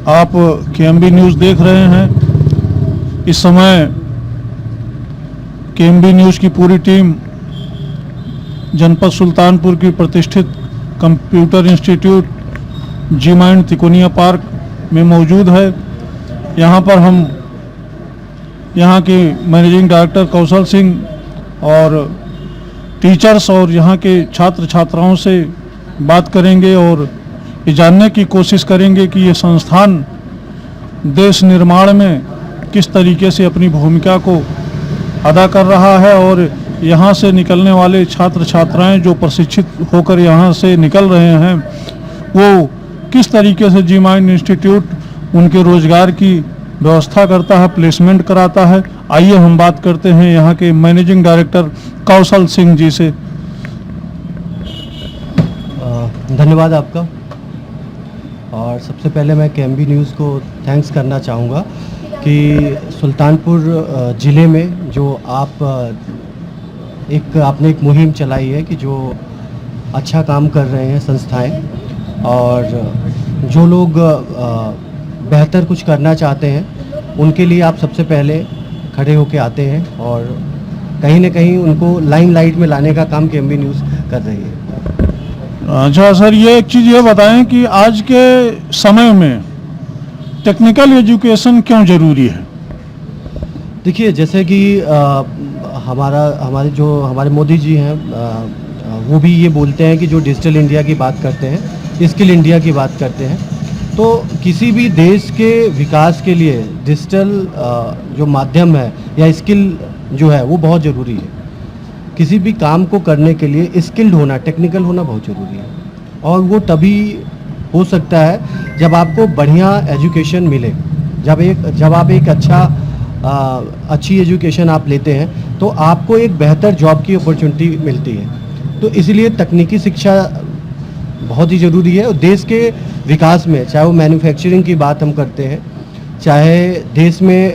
आप KMB news देख रहे हैं। इस समय केएमबी न्यूज़ की पूरी टीम जनपद सुल्तानपुर की प्रतिष्ठित कंप्यूटर इंस्टीट्यूट जी माइंड तिकोनिया पार्क में मौजूद है। यहाँ पर हम यहाँ के मैनेजिंग डायरेक्टर कौशल सिंह और टीचर्स और यहाँ के छात्र छात्राओं से बात करेंगे और ये जानने की कोशिश करेंगे कि ये संस्थान देश निर्माण में किस तरीके से अपनी भूमिका को अदा कर रहा है और यहाँ से निकलने वाले छात्र छात्राएं जो प्रशिक्षित होकर यहाँ से निकल रहे हैं वो किस तरीके से जी माइंड इंस्टीट्यूट उनके रोजगार की व्यवस्था करता है, प्लेसमेंट कराता है। आइए हम बात करते हैं यहाँ के मैनेजिंग डायरेक्टर कौशल सिंह जी से। धन्यवाद आपका। और सबसे पहले मैं केएमबी न्यूज़ को थैंक्स करना चाहूँगा कि सुल्तानपुर ज़िले में जो आपने एक मुहिम चलाई है कि जो अच्छा काम कर रहे हैं संस्थाएं और जो लोग बेहतर कुछ करना चाहते हैं उनके लिए आप सबसे पहले खड़े होके आते हैं और कहीं ना कहीं उनको लाइमलाइट में लाने का काम केएमबी न्यूज़ कर रही है। अच्छा सर, ये एक चीज़ ये बताएं कि आज के समय में टेक्निकल एजुकेशन क्यों ज़रूरी है? देखिए, जैसे कि हमारे मोदी जी हैं वो भी ये बोलते हैं कि जो डिजिटल इंडिया की बात करते हैं, स्किल इंडिया की बात करते हैं, तो किसी भी देश के विकास के लिए डिजिटल जो माध्यम है या स्किल जो है वो बहुत ज़रूरी है। किसी भी काम को करने के लिए स्किल्ड होना, टेक्निकल होना बहुत ज़रूरी है और वो तभी हो सकता है जब आपको बढ़िया एजुकेशन मिले। जब आप एक अच्छी एजुकेशन आप लेते हैं तो आपको एक बेहतर जॉब की अपॉर्चुनिटी मिलती है। तो इसलिए तकनीकी शिक्षा बहुत ही ज़रूरी है और देश के विकास में, चाहे वो मैन्युफैक्चरिंग की बात हम करते हैं, चाहे देश में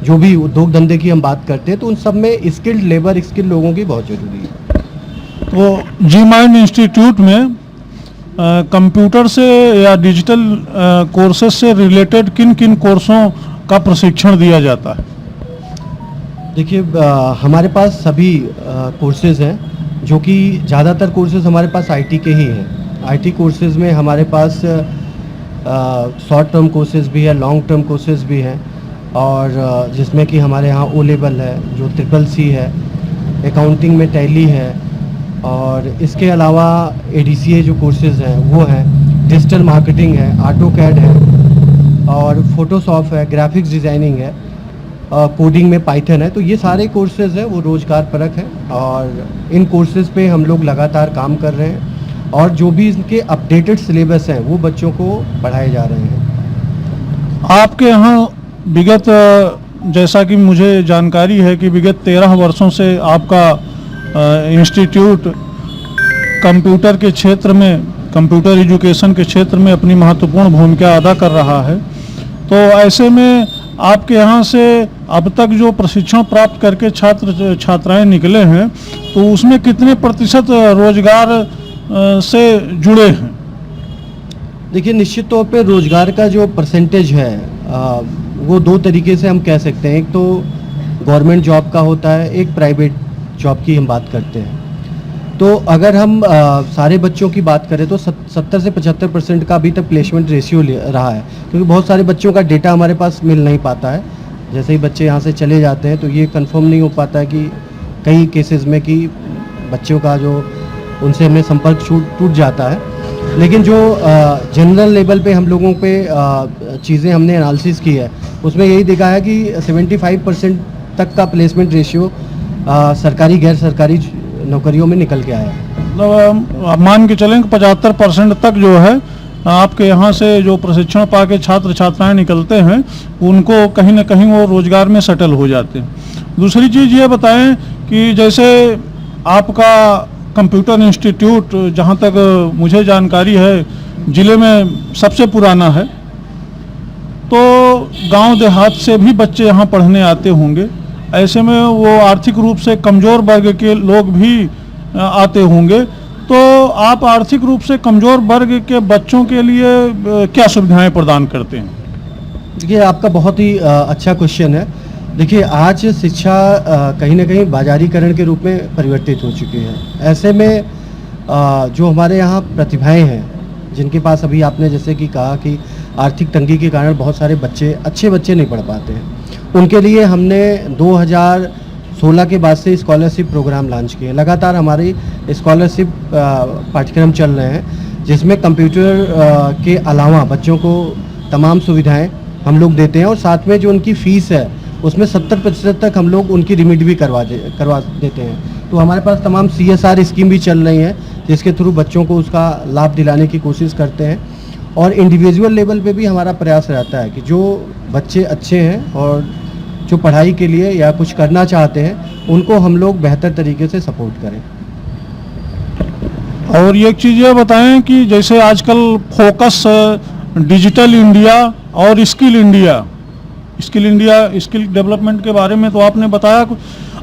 जो भी उद्योग धंधे की हम बात करते हैं, तो उन सब में स्किल्ड लेबर, स्किल्ड लोगों की बहुत ज़रूरी है। तो जी माइंड इंस्टीट्यूट में कंप्यूटर से या डिजिटल कोर्सेज से रिलेटेड किन किन कोर्सों का प्रशिक्षण दिया जाता है? देखिए, हमारे पास सभी कोर्सेज हैं, जो कि ज़्यादातर कोर्सेज हमारे पास आईटी के ही हैं। आईटी कोर्सेज में हमारे पास शॉर्ट टर्म कोर्सेज भी है, लॉन्ग टर्म कोर्सेज भी हैं और जिसमें कि हमारे यहाँ ओ लेवल है, जो CCC है, अकाउंटिंग में टैली है और इसके अलावा ADCA जो कोर्सेज हैं वो हैं, डिजिटल मार्केटिंग है, AutoCAD है और फोटोशॉप है, ग्राफिक्स डिज़ाइनिंग है, कोडिंग में पाइथन है। तो ये सारे कोर्सेज हैं वो रोज़गार परक हैं और इन कोर्सेज पे हम लोग लगातार काम कर रहे हैं और जो भी इनके अपडेटेड सिलेबस हैं वो बच्चों को पढ़ाए जा रहे हैं। आपके यहाँ विगत, जैसा कि मुझे जानकारी है कि विगत 13 वर्षों से आपका इंस्टीट्यूट कंप्यूटर के क्षेत्र में, कंप्यूटर एजुकेशन के क्षेत्र में अपनी महत्वपूर्ण भूमिका अदा कर रहा है। तो ऐसे में आपके यहाँ से अब तक जो प्रशिक्षण प्राप्त करके छात्र छात्राएं निकले हैं तो उसमें कितने प्रतिशत रोजगार से जुड़े हैं? देखिए, निश्चित तौर पे रोज़गार का जो परसेंटेज है वो दो तरीके से हम कह सकते हैं। एक तो गवर्नमेंट जॉब का होता है, एक प्राइवेट जॉब की हम बात करते हैं। तो अगर हम सारे बच्चों की बात करें तो 70 से 75% का अभी तक प्लेसमेंट रेशियो रहा है, क्योंकि बहुत सारे बच्चों का डेटा हमारे पास मिल नहीं पाता है। जैसे ही बच्चे यहाँ से चले जाते हैं तो ये कंफर्म नहीं हो पाता है कि कई केसेस में कि बच्चों का जो उनसे हमें संपर्क टूट जाता है। लेकिन जो जनरल लेवल पे हम लोगों पे चीज़ें हमने एनालिसिस की है उसमें यही देखा है कि 75% तक का प्लेसमेंट रेशियो सरकारी गैर सरकारी नौकरियों में निकल के आया है। मतलब मान के चलें कि 75% तक जो है आपके यहाँ से जो प्रशिक्षण पा के छात्र छात्राएं निकलते हैं उनको कहीं ना कहीं वो रोजगार में सेटल हो जाते हैं। दूसरी चीज़ ये बताएं कि जैसे आपका कंप्यूटर इंस्टीट्यूट, जहाँ तक मुझे जानकारी है, ज़िले में सबसे पुराना है, तो गांव देहात से भी बच्चे यहाँ पढ़ने आते होंगे। ऐसे में वो आर्थिक रूप से कमज़ोर वर्ग के लोग भी आते होंगे, तो आप आर्थिक रूप से कमज़ोर वर्ग के बच्चों के लिए क्या सुविधाएं प्रदान करते हैं? देखिए, आपका बहुत ही अच्छा क्वेश्चन है। देखिए, आज शिक्षा कहीं ना कहीं बाजारीकरण के रूप में परिवर्तित हो चुकी है। ऐसे में जो हमारे यहाँ प्रतिभाएं हैं, जिनके पास अभी आपने जैसे कि कहा कि आर्थिक तंगी के कारण बहुत सारे अच्छे बच्चे नहीं पढ़ पाते हैं, उनके लिए हमने 2016 के बाद से स्कॉलरशिप प्रोग्राम लॉन्च किए। लगातार हमारी स्कॉलरशिप पाठ्यक्रम चल रहे हैं, जिसमें कंप्यूटर के अलावा बच्चों को तमाम सुविधाएं हम लोग देते हैं, और साथ में जो उनकी फ़ीस है उसमें 70% तक हम लोग उनकी रिमिट भी करवा देते हैं। तो हमारे पास तमाम CSR स्कीम भी चल रही हैं, जिसके थ्रू बच्चों को उसका लाभ दिलाने की कोशिश करते हैं। और इंडिविजुअल लेवल पे भी हमारा प्रयास रहता है कि जो बच्चे अच्छे हैं और जो पढ़ाई के लिए या कुछ करना चाहते हैं, उनको हम लोग बेहतर तरीके से सपोर्ट करें। और एक चीज़ ये बताएं कि जैसे आजकल फोकस डिजिटल इंडिया और स्किल डेवलपमेंट के बारे में तो आपने बताया,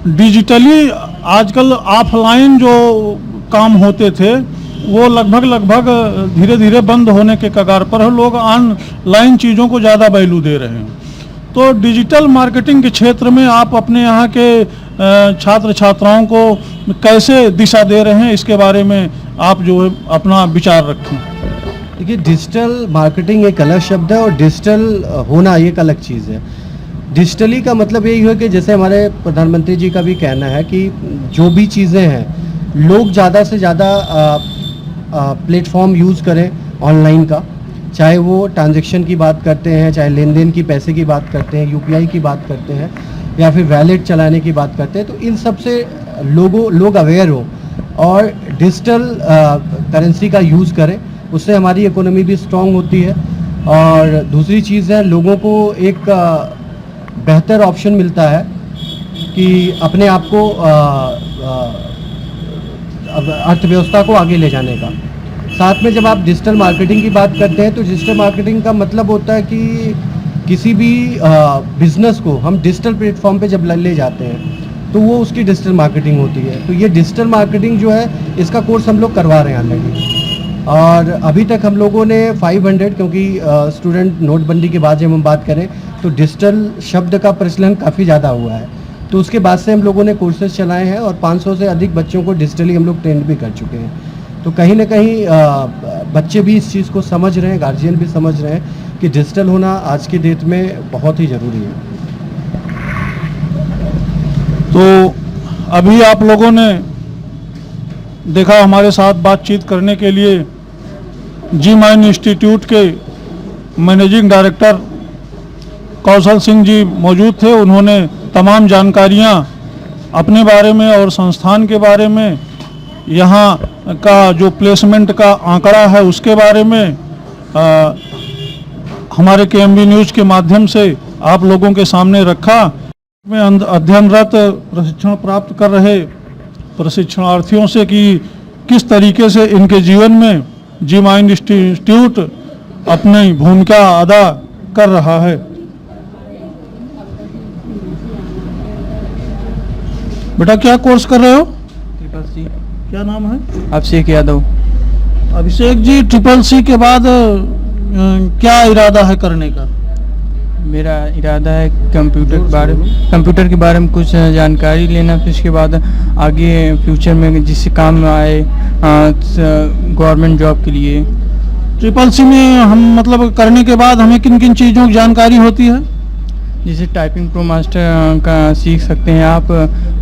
डिजिटली आजकल ऑफलाइन जो काम होते थे वो लगभग धीरे धीरे बंद होने के कगार पर है। लोग ऑनलाइन चीज़ों को ज़्यादा वैल्यू दे रहे हैं। तो डिजिटल मार्केटिंग के क्षेत्र में आप अपने यहाँ के छात्र छात्राओं को कैसे दिशा दे रहे हैं, इसके बारे में आप जो है अपना विचार रखें। देखिए, डिजिटल मार्केटिंग एक अलग शब्द है और डिजिटल होना ये एक अलग चीज़ है। डिजिटली का मतलब यही है कि जैसे हमारे प्रधानमंत्री जी का भी कहना है कि जो भी चीज़ें हैं, लोग ज़्यादा से ज़्यादा प्लेटफॉर्म यूज़ करें ऑनलाइन का, चाहे वो ट्रांजैक्शन की बात करते हैं, चाहे लेन देन की पैसे की बात करते हैं, UPI की बात करते हैं, या फिर वैलेट चलाने की बात करते हैं। तो इन सब से लोग अवेयर हो और डिजिटल करेंसी का यूज़ करें, उससे हमारी इकोनॉमी भी स्ट्रांग होती है। और दूसरी चीज़ है, लोगों को एक बेहतर ऑप्शन मिलता है कि अपने आप को अर्थव्यवस्था को आगे ले जाने का। साथ में जब आप डिजिटल मार्केटिंग की बात करते हैं, तो डिजिटल मार्केटिंग का मतलब होता है कि किसी भी बिजनेस को हम डिजिटल प्लेटफॉर्म पे जब ले जाते हैं, तो वो उसकी डिजिटल मार्केटिंग होती है। तो ये डिजिटल मार्केटिंग जो है, इसका कोर्स हम लोग करवा रहे हैं ऑलरेडी। और अभी तक हम लोगों ने 500, क्योंकि स्टूडेंट नोटबंदी के बाद जब हम बात करें तो डिजिटल शब्द का प्रचलन काफ़ी ज़्यादा हुआ है, तो उसके बाद से हम लोगों ने कोर्सेज चलाए हैं और 500 से अधिक बच्चों को डिजिटली हम लोग ट्रेंड भी कर चुके हैं। तो कहीं ना कहीं बच्चे भी इस चीज़ को समझ रहे हैं, गार्जियन भी समझ रहे हैं कि डिजिटल होना आज की डेट में बहुत ही ज़रूरी है। तो अभी आप लोगों ने देखा, हमारे साथ बातचीत करने के लिए जी माइंड इंस्टीट्यूट के मैनेजिंग डायरेक्टर कौशल सिंह जी मौजूद थे। उन्होंने तमाम जानकारियां अपने बारे में और संस्थान के बारे में, यहाँ का जो प्लेसमेंट का आंकड़ा है उसके बारे में हमारे KMB न्यूज़ के माध्यम से आप लोगों के सामने रखा। में अध्ययनरत प्रशिक्षण प्राप्त कर रहे प्रशिक्षणार्थियों से कि किस तरीके से इनके जीवन में जी माइंड इंस्टीट्यूट अपनी भूमिका अदा कर रहा है। बेटा, क्या कोर्स कर रहे हो? Triple C। क्या नाम है? अभिषेक यादव। अभिषेक जी, ट्रिपल C के बाद क्या इरादा है करने का? मेरा इरादा है कंप्यूटर के बारे में कुछ जानकारी लेना, फिर उसके बाद आगे फ्यूचर में जिससे काम में आए गवर्नमेंट जॉब के लिए। ट्रिपल C में हम मतलब करने के बाद हमें किन किन चीज़ों की जानकारी होती है? जैसे टाइपिंग प्रो मास्टर का सीख सकते हैं आप,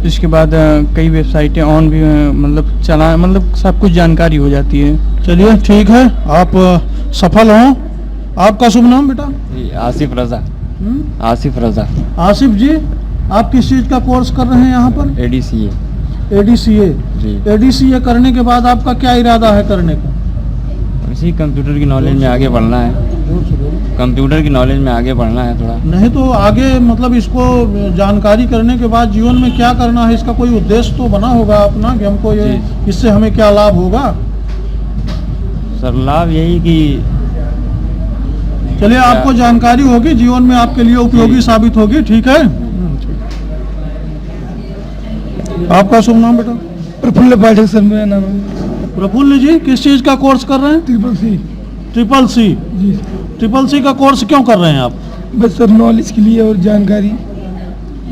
उसके बाद कई वेबसाइटें ऑन भी मतलब सब कुछ जानकारी हो जाती है। चलिए ठीक है, आप सफल हों। आपका शुभ नाम बेटा? आसिफ रजा। आसिफ रजा। आसिफ जी, आप किस चीज़ का कोर्स कर रहे हैं यहाँ पर? ADCA। ADCA जी। ADCA करने के बाद आपका क्या इरादा है करने का? इसी कंप्यूटर की नॉलेज में आगे बढ़ना है। कंप्यूटर की नॉलेज में आगे बढ़ना है थोड़ा। नहीं तो आगे मतलब इसको जानकारी करने के बाद जीवन में क्या करना है, इसका कोई उद्देश्य तो बना होगा अपना कि हमको ये इससे हमें क्या लाभ होगा? सर, लाभ यही कि चलिए, आपको जानकारी होगी, जीवन में आपके लिए उपयोगी साबित होगी। ठीक है। आपका शुभ नाम बेटा? प्रफुल्ल पाठक सर मेरा नाम है। प्रफुल्ल जी किस चीज़ का कोर्स कर रहे हैं? Triple C. Triple C. जी ट्रिपल सी का कोर्स क्यों कर रहे हैं आप? बस सर नॉलेज के लिए और जानकारी।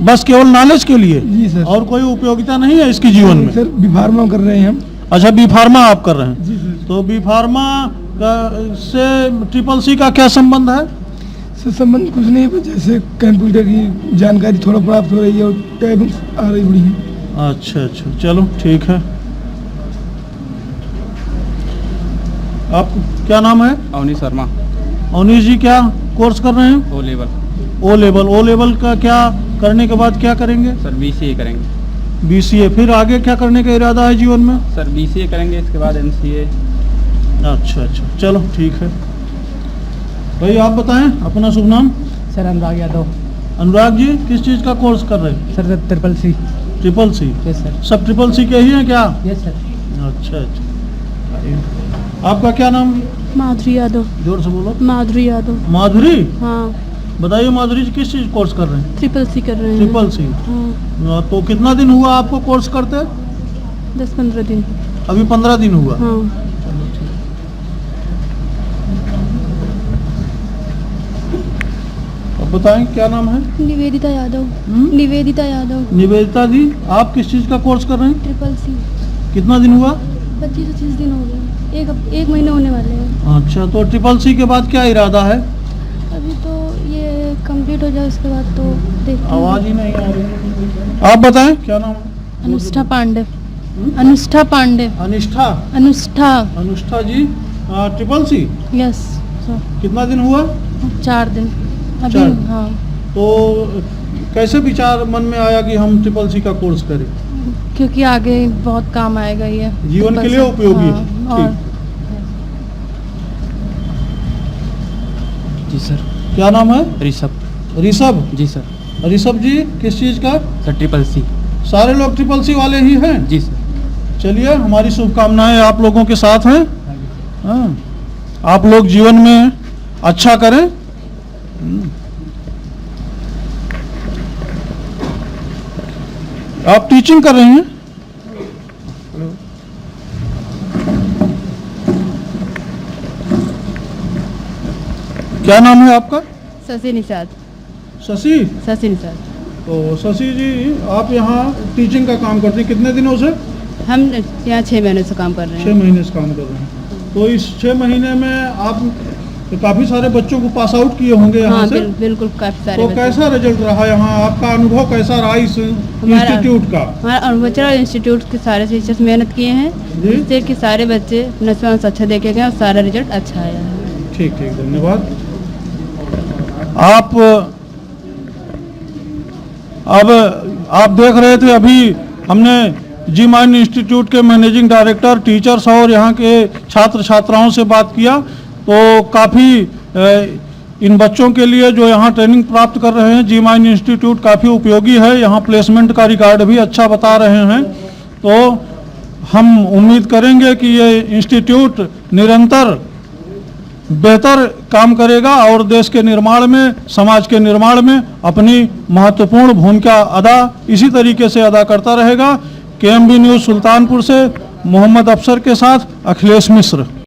बस केवल नॉलेज के लिए? जी सर। और कोई उपयोगिता नहीं है इसकी जीवन में? सर बी फार्मा कर रहे हैं हम। अच्छा, बी फार्मा आप कर रहे हैं। जी सर। तो बी फार्मा से ट्रिपल सी का क्या संबंध है? सर संबंध कुछ नहीं, बस जैसे कंप्यूटर की जानकारी थोड़ा प्राप्त हो रही है और टाइपिंग आ रही बड़ी है। अच्छा अच्छा, चलो ठीक है। आप क्या नाम है? अवनी शर्मा। अवनीश जी क्या कोर्स कर रहे हैं? O level. O level. O level का क्या करने के बाद क्या करेंगे? सर BCA करेंगे। बीसीए। फिर आगे क्या करने का इरादा है जीवन में? सर BCA करेंगे, इसके बाद MCA। अच्छा अच्छा, चलो ठीक है। भाई आप बताएं अपना शुभ नाम। सर अनुराग यादव। अनुराग जी किस चीज़ का कोर्स कर रहे हैं? Sir triple C. Triple C. Yes sir. सब ट्रिपल सी के ही हैं क्या? Yes sir. अच्छा अच्छा। आपका क्या नाम? माधुरी यादव। जोर से बोलो। माधुरी यादव। माधुरी। हाँ, बताइए माधुरी जी किस चीज़ कोर्स कर रहे हैं? ट्रिपल सी कर रहे हैं। Triple C. हाँ, तो कितना दिन हुआ आपको कोर्स करते? 10-15 दिन। अभी 15 दिन हुआ। हाँ। अब बताएं क्या नाम है? निवेदिता यादव। हम्म? निवेदिता यादव। निवेदिता जी आप किस चीज़ का कोर्स कर रहे हैं? Triple C. कितना दिन हुआ? 25-30 दिन हो गए। एक महीने होने वाले हैं। अच्छा, तो ट्रिपल सी के बाद क्या इरादा है? अभी तो ये कंप्लीट हो जाए उसके बाद तो देखते हैं। आवाज़ ही नहीं आ रही। आप बताएं क्या नाम है? अनुष्ठा पांडे। अनुष्ठा पांडे। अनिष्ठा। अनुष्ठा। अनुष्ठा जी ट्रिपल सी यस सर। कितना दिन हुआ? 4 दिन अभी। 4। हाँ, तो कैसे विचार मन में आया कि हम ट्रिपल सी का कोर्स करें? क्योंकि आगे बहुत काम आएगा ये जीवन के लिए उपयोगी है। हाँ, और जी सर। क्या नाम है? ऋषभ। ऋषभ। जी सर। ऋषभ जी किस चीज़ का? Sir triple C. सारे लोग ट्रिपल सी वाले ही हैं? जी सर। चलिए, हमारी शुभकामनाएं आप लोगों के साथ हैं। हाँ, आप लोग जीवन में अच्छा करें। आप टीचिंग कर रही हैं? क्या नाम है आपका? शशि निषाद। शशि। शशि निषाद। तो शशि जी आप यहाँ टीचिंग का काम करते हैं कितने दिनों से? हम यहाँ 6 महीने से काम कर रहे 6 हैं। महीने से काम कर रहे हैं। तो इस 6 महीने में आप काफ़ी सारे बच्चों को पास आउट किए होंगे यहाँ हाँ, से। बिल्कुल काफी सारे तो बच्चे। कैसा रिजल्ट रहा यहाँ? आपका अनुभव कैसा रहा इस इंस्टीट्यूट का? हमारा अरुणाचल इंस्टीट्यूट के सारे टीचर्स मेहनत किए हैं, जी। जिससे कि सारे बच्चे नस्वांश अच्छा देखे गए और सारा रिजल्ट अच्छा आया है। ठीक ठीक, धन्यवाद। आप देख रहे थे अभी हमने जी माइन इंस्टीट्यूट के मैनेजिंग डायरेक्टर, टीचर्स और यहाँ के छात्र छात्राओं से बात किया। तो काफ़ी इन बच्चों के लिए जो यहाँ ट्रेनिंग प्राप्त कर रहे हैं जी माइन इंस्टीट्यूट काफ़ी उपयोगी है। यहाँ प्लेसमेंट का रिकॉर्ड भी अच्छा बता रहे हैं। तो हम उम्मीद करेंगे कि ये इंस्टीट्यूट निरंतर बेहतर काम करेगा और देश के निर्माण में, समाज के निर्माण में अपनी महत्वपूर्ण भूमिका इसी तरीके से अदा करता रहेगा। KMB न्यूज़ सुल्तानपुर से मोहम्मद अफसर के साथ अखिलेश मिश्र।